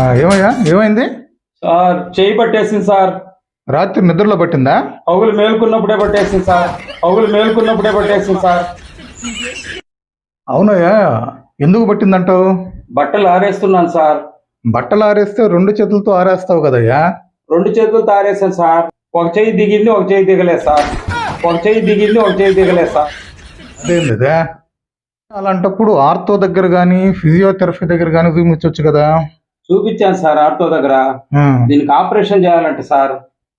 ఏమయ్యా ఏమైంది? సార్ చేయి పట్టేసింది సార్. రాత్రి నిద్రలో పట్టిందా? పగులు మేలుకున్నప్పుడే పట్టేసింది సార్. అవునయ్యా, ఎందుకు పట్టిందంటావు? బట్టలు ఆరేస్తున్నాను సార్. బట్టలు ఆరేస్తే రెండు చేతులతో ఆరేస్తావు కదయ్యా. రెండు చేతులతో ఆరేసాను సార్. ఒక చెయ్యి దిగింది, ఒక చెయ్యి దిగలేదు సార్. అదేంటిదే? అలాంటప్పుడు ఆర్థో దగ్గర కానీ ఫిజియోథెరపీ దగ్గర కానీ చూపించవచ్చు కదా. చూపించాను సార్ ఆర్థో దగ్గర. దీనికి ఆపరేషన్ చేయాలంటే సార్.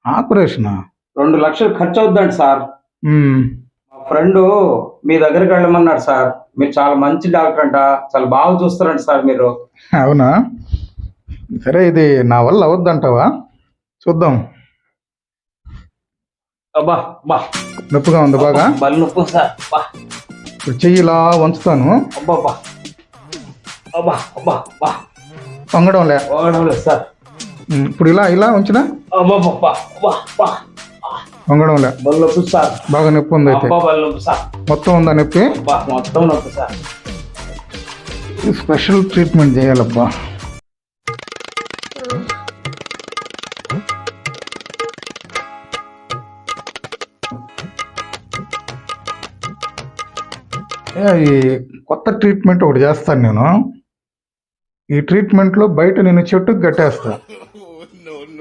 ఆపరేషన్ 2 లక్షలు ఖర్చు అవుద్దండి సార్. మా ఫ్రెండ్ మీ దగ్గరికి వెళ్ళమన్నాడు సార్. మీరు చాలా మంచి డాక్టర్ అంట, చాలా బాగా చూస్తారంట సార్ మీరు. అవునా? సరే, ఇది నా వల్ల అవద్దంటావా? చూద్దాం. అబ్బా బా నొప్పిగా ఉంది బాగా? బలి నొప్పి సార్. ఇప్పుడు చెయ్యి ఇలా వంచుతాను. అబ్బా బా అబ్బా అబ్బా బా వంగడం లేదు సార్. ఇప్పుడు ఇలా ఇలా ఉంచినా వంగడం లే. బలి నొప్పి సార్. బాగా నొప్పి ఉంది అయితే. బలి నొప్పి సార్. మొత్తం ఉందా నొప్పి? మొత్తం నొప్పి సార్. Special treatment చేయాలబ్బా. ఈ కొత్త ట్రీట్మెంట్ ఒకటి చేస్తాను నేను. ఈ ట్రీట్మెంట్లో బయట నేను చెట్టుకు కట్టేస్తా.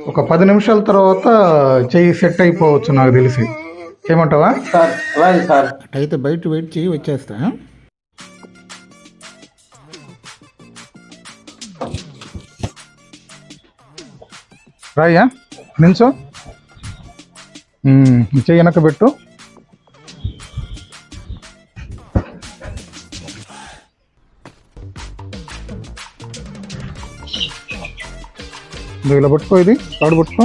ఒక 10 నిమిషాల తర్వాత చెయ్యి సెట్ అయిపోవచ్చు నాకు తెలిసి. ఏమంటావా? సార్ అయితే బయట వెయిట్ చేయి, వచ్చేస్తా. రాయ్యా, నించో. చెయ్యి వెనక పెట్టు. ఇలా పట్టుకో, ఇది తాడు పట్టుకో.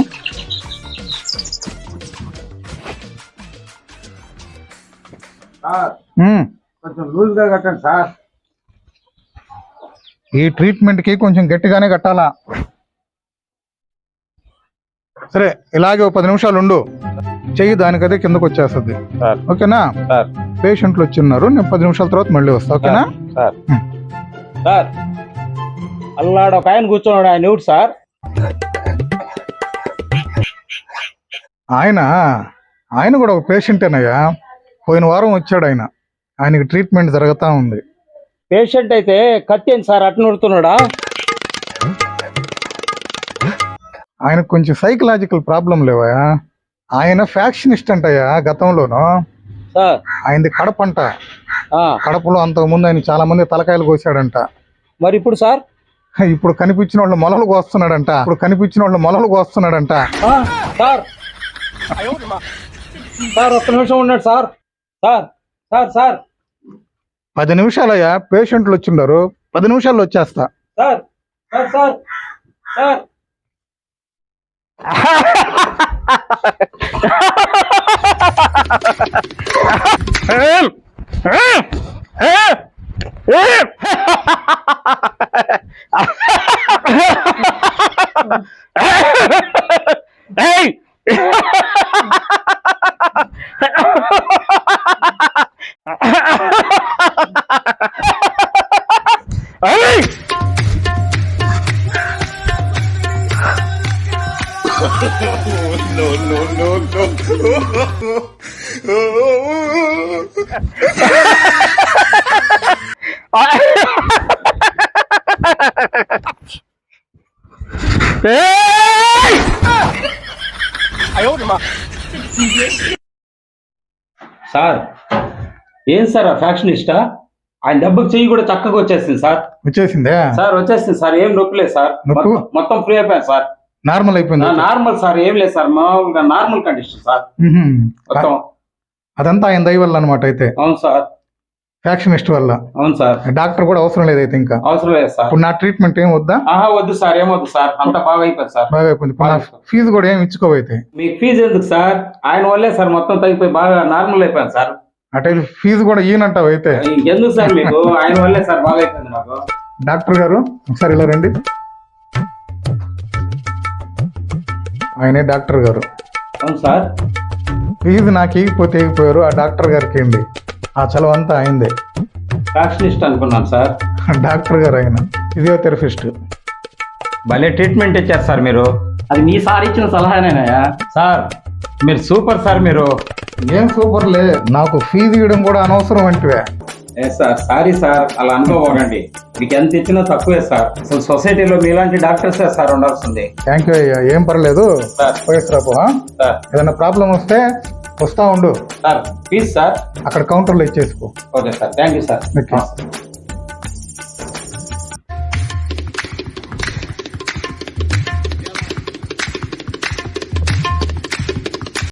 కొంచెం లూజ్ గా కట్టండి సార్. ఈ ట్రీట్మెంట్ కి కొంచెం గట్టిగానే కట్టాలా. సరే, ఇలాగే 10 నిమిషాలు ఉండు. చెయ్యి దానికదే కిందకు వచ్చేస్తుంది. ఓకేనా? పేషెంట్లు వచ్చిన్నారు, నేను 10 నిమిషాల తర్వాత మళ్ళీ వస్తా. ఓకేనా? సార్ అల్లాడు ఒక ఆయన కూర్చున్నాడు. ఆయన ఎవరు సార్? ఆయన కూడా ఒక పేషెంటేనయ్యా. పోయిన వారం వచ్చాడు ఆయన. ఆయనకి ట్రీట్మెంట్ జరుగుతూ ఉంది. పేషెంట్ అయితే కత్తి ఏంటి సార్ అట్లా నడుతున్నాడా? ఆయనకు కొంచెం సైకలాజికల్ ప్రాబ్లం లేవా. ఆయన ఫ్యాక్షనిస్ట్ అంటయ్యా. గతంలోనూ ఆయనది కడప అంట. కడపలో అంతకుముందు ఆయన చాలా మంది తలకాయలు కోసాడంట. మరి ఇప్పుడు సార్? ఇప్పుడు కనిపించిన వాళ్ళు మొలలు కోస్తున్నాడంట. సార్ ఒక్క నిమిషం ఉన్నాడు సార్. 10 నిమిషాలయ్యా, పేషెంట్లు వచ్చిండారు. 10 నిమిషాల్లో వచ్చేస్తా. సార్ సార్ ఏం సార్ ఆ ఫ్యాక్షనిస్టా? ఆయన దెబ్బకి చెయ్యి కూడా చక్కగా వచ్చేసింది సార్. వచ్చేసిందే సార్? వచ్చేసింది సార్. ఏం నొప్పి లేదు సార్. మొత్తం ఫ్రీ అయిపోయింది సార్. నార్మల్ అయిపోయింది. Normal sir. ఏం లేదు సార్, మామూలుగా నార్మల్ కండిషన్ సార్. మొత్తం అదంతా ఆయన దయ వల్ల అనమాట. అయితే అవును సార్, ఫ్యాక్షనిస్ట్ వల్ల. అవును సార్. డాక్టర్ కూడా అవసరం లేదు అయితే. ఇంకా అవసరం లేదు సార్. ఇప్పుడు నా ట్రీట్మెంట్ ఏం వద్దా? వద్దు సార్, ఏమొద్దు సార్. అంతా బాగా అయిపోయింది సార్. బాగా అయిపోయింది. ఫీజు కూడా ఏమి ఇచ్చుకోవైతే. మీకు ఫీజు ఎందుకు సార్? ఆయన వల్లే సార్ మొత్తం తగ్గిపోయి బాగా నార్మల్ అయిపోయింది సార్. అంటే ఫీజు కూడా ఈయనంటావు అయితే. ఎందుకు సార్ మీకు? ఆయన వల్లే సార్ బాగా అయిపోయింది నాకు. డాక్టర్ గారు ఒకసారి ఇలా రండి. ఆయనే డాక్టర్ గారు. అవును సార్. ఫీజు నాకు ఇగిపోతే ఇగిపోయారు, ఆ డాక్టర్ గారికి ఏంటి ఆ చలవ అంతా అయిందే. ఫ్యాక్షనిస్ట్ అనుకున్నాను సార్. డాక్టర్ గారు ఆయన ఫిజియోథెరపిస్ట్. భలే ట్రీట్మెంట్ ఇచ్చారు సార్ మీరు. అది మీ సార్ ఇచ్చిన సలహానేనయ్యా. సార్ మీరు సూపర్ సార్. మీరు ఏం సూపర్లే, నాకు ఫీజు ఇవ్వడం కూడా అనవసరం అంటివే. సార్ సారీ సార్, అలా అనుకోకండి. మీకు ఎంత ఇచ్చినా తక్కువే సార్. అసలు సొసైటీలో మీలాంటి డాక్టర్సే సార్ ఉండాల్సింది. థ్యాంక్ యూ అయ్యా, ఏం పర్లేదు. సార్ పోయేసిరాపు. సార్ ఏదైనా ప్రాబ్లం వస్తే వస్తా ఉండు, సార్ ప్లీజ్ సార్. అక్కడ కౌంటర్లో ఇచ్చేసుకో. Okay sir, thank you sir. Okay.